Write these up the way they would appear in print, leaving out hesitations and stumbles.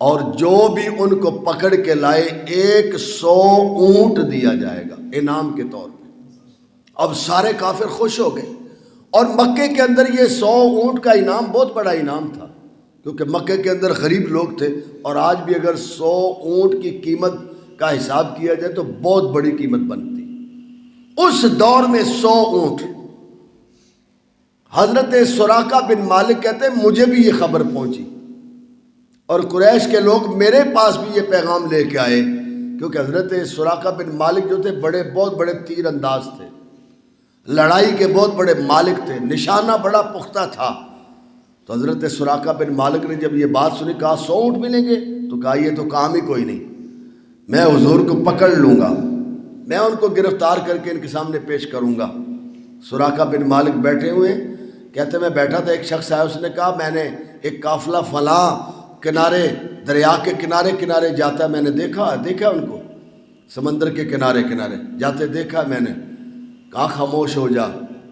اور جو بھی ان کو پکڑ کے لائے 100 اونٹ دیا جائے گا انعام کے طور پہ۔ اب سارے کافر خوش ہو گئے، اور مکے کے اندر یہ 100 اونٹ کا انعام بہت بڑا انعام تھا، کیونکہ مکے کے اندر غریب لوگ تھے، اور آج بھی اگر 100 اونٹ کی قیمت کا حساب کیا جائے تو بہت بڑی قیمت بنتی۔ اس دور میں 100 اونٹ۔ حضرت سراقہ بن مالک کہتے ہیں مجھے بھی یہ خبر پہنچی، اور قریش کے لوگ میرے پاس بھی یہ پیغام لے کے آئے، کیونکہ حضرت سراقہ بن مالک جو تھے بہت بڑے تیر انداز تھے، لڑائی کے بہت بڑے مالک تھے، نشانہ بڑا پختہ تھا۔ تو حضرت سراقہ بن مالک نے جب یہ بات سنی، کہا 100 اونٹ ملیں گے؟ تو کہا یہ تو کام ہی کوئی نہیں، میں حضور کو پکڑ لوں گا، میں ان کو گرفتار کر کے ان کے سامنے پیش کروں گا۔ سراقہ بن مالک بیٹھے ہوئے، کہتے میں بیٹھا تھا، ایک شخص آیا، اس نے کہا میں نے ایک قافلہ فلاں کنارے، دریا کے کنارے کنارے جاتا ہے، میں نے دیکھا ان کو سمندر کے کنارے کنارے جاتے دیکھا میں نے۔ کہا خاموش ہو جا،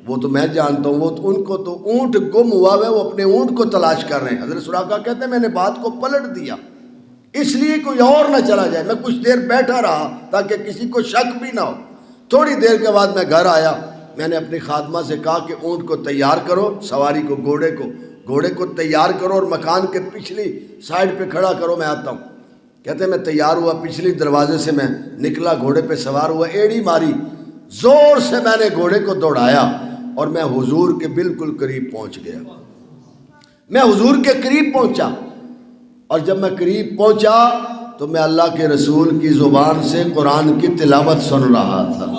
وہ تو میں جانتا ہوں، وہ تو ان کو تو اونٹ گم ہوا ہے، وہ اپنے اونٹ کو تلاش کر رہے ہیں۔ حضرت سراقہ کہتے ہیں میں نے بات کو پلٹ دیا، اس لیے کوئی اور نہ چلا جائے، میں کچھ دیر بیٹھا رہا تاکہ کسی کو شک بھی نہ ہو۔ تھوڑی دیر کے بعد میں گھر آیا، میں نے اپنی خادمہ سے کہا کہ اونٹ کو تیار کرو، سواری کو، گھوڑے کو تیار کرو، اور مکان کے پچھلی سائڈ پہ کھڑا کرو، میں آتا ہوں۔ کہتے ہیں میں تیار ہوا، پچھلی دروازے سے میں نکلا، گھوڑے پہ سوار ہوا، ایڑی ماری، زور سے میں نے گھوڑے کو دوڑایا، اور میں حضور کے بالکل قریب پہنچ گیا۔ میں حضور کے قریب پہنچا، اور جب میں قریب پہنچا تو میں اللہ کے رسول کی زبان سے قرآن کی تلاوت سن رہا تھا۔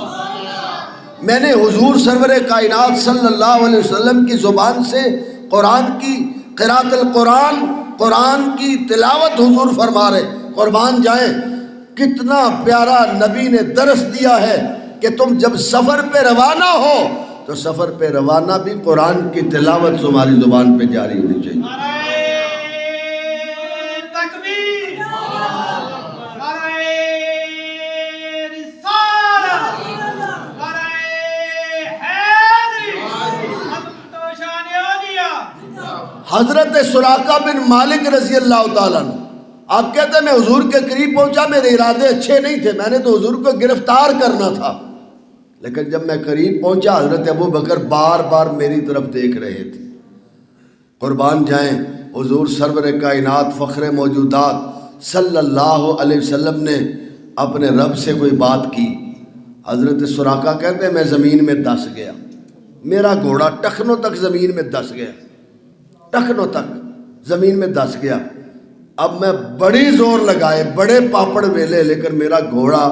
میں نے حضور سرور کائنات صلی اللہ علیہ وسلم کی زبان سے قرآن کی قراءت القرآن، قرآن کی تلاوت حضور فرما رہے۔ قربان جائیں، کتنا پیارا نبی نے درس دیا ہے کہ تم جب سفر پہ روانہ ہو تو سفر پہ روانہ بھی قرآن کی تلاوت تمہاری زبان پہ جاری ہونی چاہیے۔ حضرت سراقہ بن مالک رضی اللہ تعالیٰ عنہ، آپ کہتے ہیں میں حضور کے قریب پہنچا، میرے ارادے اچھے نہیں تھے، میں نے تو حضور کو گرفتار کرنا تھا، لیکن جب میں قریب پہنچا حضرت ابو بکر بار بار میری طرف دیکھ رہے تھے۔ قربان جائیں، حضور سرور کائنات فخر موجودات صلی اللہ علیہ وسلم نے اپنے رب سے کوئی بات کی۔ حضرت سراقہ کہتے ہیں میں زمین میں دس گیا، میرا گھوڑا ٹخنوں تک زمین میں دس گیا، ٹخنوں تک زمین میں دس گیا۔ اب میں بڑی زور لگائے، بڑے پاپڑ ویلے، لیکن میرا گھوڑا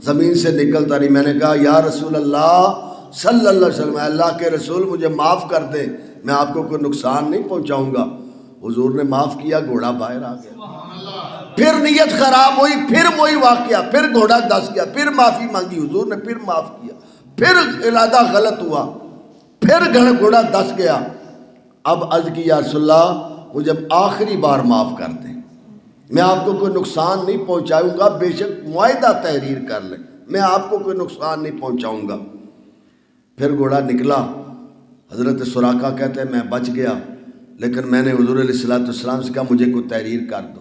زمین سے نکلتا نہیں۔ میں نے کہا یا رسول اللہ صلی اللہ علیہ وسلم، اللہ کے رسول مجھے معاف کر دیں، میں آپ کو کوئی نقصان نہیں پہنچاؤں گا۔ حضور نے معاف کیا، گھوڑا باہر آ گیا۔ پھر نیت خراب ہوئی، پھر وہی واقعہ، پھر گھوڑا دس گیا، پھر معافی مانگی، حضور نے پھر معاف کیا، پھر ارادہ غلط ہوا، پھر گھوڑا دس گیا۔ اب عرض کی یا رسول اللہ مجھے آخری بار معاف کر دیں، میں آپ کو کوئی نقصان نہیں پہنچاؤں گا، بے شک معاہدہ تحریر کر لیں، میں آپ کو کوئی نقصان نہیں پہنچاؤں گا۔ پھر گھوڑا نکلا۔ حضرت سراقہ کہتے ہیں میں بچ گیا، لیکن میں نے حضور علیہ السلام سے کہا مجھے کوئی تحریر کر دو،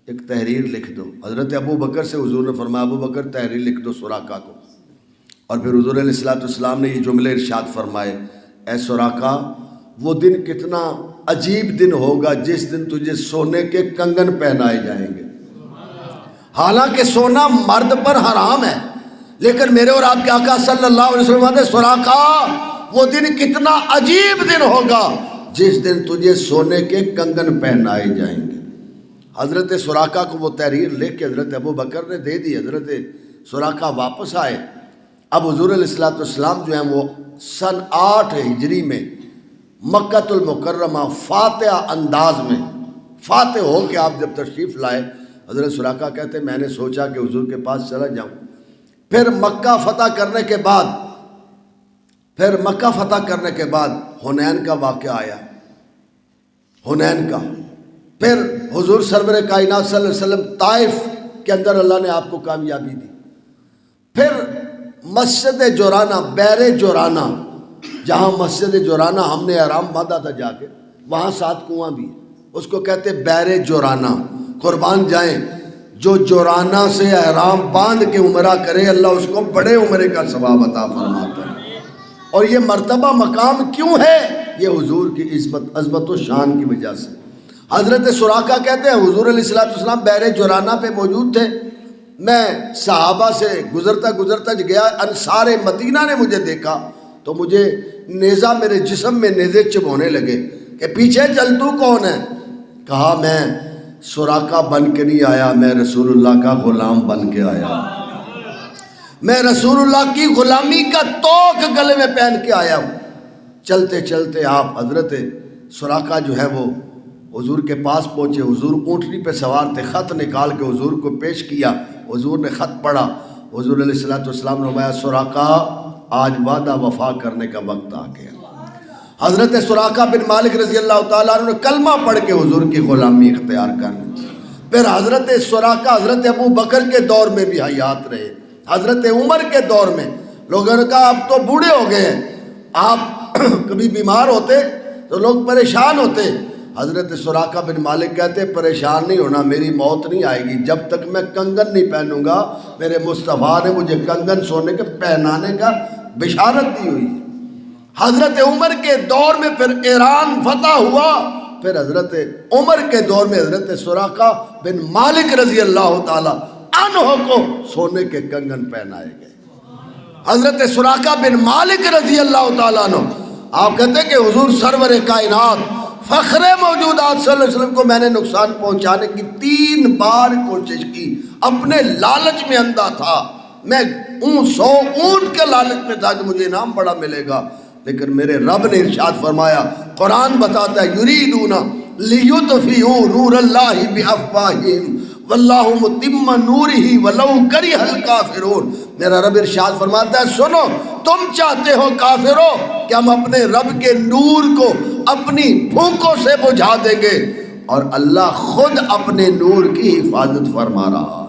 ایک تحریر لکھ دو۔ حضرت ابو بکر سے حضور نے فرمایا ابو بکر تحریر لکھ دو سراقہ کو۔ اور پھر حضور علیہ السلام نے یہ جملے ارشاد فرمائے، اے سراقہ وہ دن کتنا عجیب دن ہوگا جس دن تجھے سونے کے کنگن پہنائے جائیں گے۔ حالانکہ سونا مرد پر حرام ہے، لیکن میرے اور آپ کے آقا صلی اللہ علیہ وسلم نے سراقہ وہ دن کتنا عجیب دن ہوگا جس دن تجھے سونے کے کنگن پہنائے جائیں گے۔ حضرت سراقہ کو وہ تحریر لکھ کے حضرت ابو بکر نے دے دی۔ حضرت سراقہ واپس آئے۔ اب حضور علیہ السلام جو ہیں وہ سن 8 ہجری میں مکہ المکرمہ فاتحہ انداز میں فاتح ہو کے آپ جب تشریف لائے، حضرت سراقہ کہتے ہیں میں نے سوچا کہ حضور کے پاس چلا جاؤں۔ پھر مکہ فتح کرنے کے بعد حنین کا واقعہ آیا، حنین کا۔ پھر حضور سرور کائنات صلی اللہ علیہ وسلم طائف کے اندر اللہ نے آپ کو کامیابی دی۔ پھر مسجد جورانہ، بیر جورانہ، جہاں مسجد جورانہ ہم نے احرام باندھا تھا جا کے، وہاں 7 کنواں بھی ہے، اس کو کہتے بیر جورانہ۔ قربان جائیں، جو جورانہ سے احرام باندھ کے عمرہ کرے اللہ اس کو بڑے عمرے کا ثواب عطا فرماتا ہے۔ اور یہ مرتبہ مقام کیوں ہے؟ یہ حضور کی عظمت و شان کی وجہ سے۔ حضرت سراقہ کہتے ہیں حضور علیہ السلام بحر جورانہ پہ موجود تھے، میں صحابہ سے گزرتا گیا، انصار مدینہ نے مجھے دیکھا تو مجھے نیزہ میرے جسم میں نیزے چبھونے لگے کہ پیچھے چل، تو کون ہے؟ کہا میں سراقہ بن کے نہیں آیا، میں رسول اللہ کا غلام بن کے آیا، میں رسول اللہ کی غلامی کا توق گلے میں پہن کے آیا ہوں۔ چلتے چلتے آپ حضرت سراقہ جو ہے وہ حضور کے پاس پہنچے، حضور اونٹنی پہ سوار تھے، خط نکال کے حضور کو پیش کیا، حضور نے خط پڑھا، حضور علیہ السلام نے فرمایا سراقہ آج وعدہ وفا کرنے کا وقت آ گیا۔ حضرت سراقہ بن مالک رضی اللہ تعالیٰ عنہ نے کلمہ پڑھ کے حضور کی غلامی اختیار کر لی۔ پھر حضرت سراقہ حضرت ابو بکر کے دور میں بھی حیات رہے، حضرت عمر کے دور میں لوگوں نے کہا اب تو بوڑھے ہو گئے ہیں، آپ کبھی بیمار ہوتے تو لوگ پریشان ہوتے، حضرت سراقہ بن مالک کہتے پریشان نہیں ہونا، میری موت نہیں آئے گی جب تک میں کنگن نہیں پہنوں گا، میرے مصطفیٰ نے مجھے کنگن سونے کے پہنانے کا بشارت دی ہوئی ہے۔ حضرت عمر کے دور میں پھر ایران فتح ہوا، پھر حضرت عمر کے دور میں حضرت سراقہ بن مالک رضی اللہ تعالی عنہ کو سونے کے کنگن پہنائے گئے۔ حضرت سراقہ بن مالک رضی اللہ تعالیٰ عنہ، آپ کہتے ہیں کہ حضور سرور کائنات فخر موجودات صلی اللہ علیہ وسلم کو میں نے نقصان پہنچانے کی 3 بار کوشش کی، اپنے لالچ میں اندھا تھا، میں 100 اونٹ کے لالچ میں تھا کہ مجھے انعام بڑا ملے گا، لیکن میرے رب نے ارشاد فرمایا، قرآن بتاتا ہے یریدون لیطفئوا نور اللہ بافواہہم واللہ متم نورہ ولو کرہ الکافرون۔ میرا رب ارشاد فرماتا ہے سنو، تم چاہتے ہو کافرو کہ ہم اپنے رب کے نور کو اپنی پھونکوں سے بجھا دیں گے، اور اللہ خود اپنے نور کی حفاظت فرما رہا۔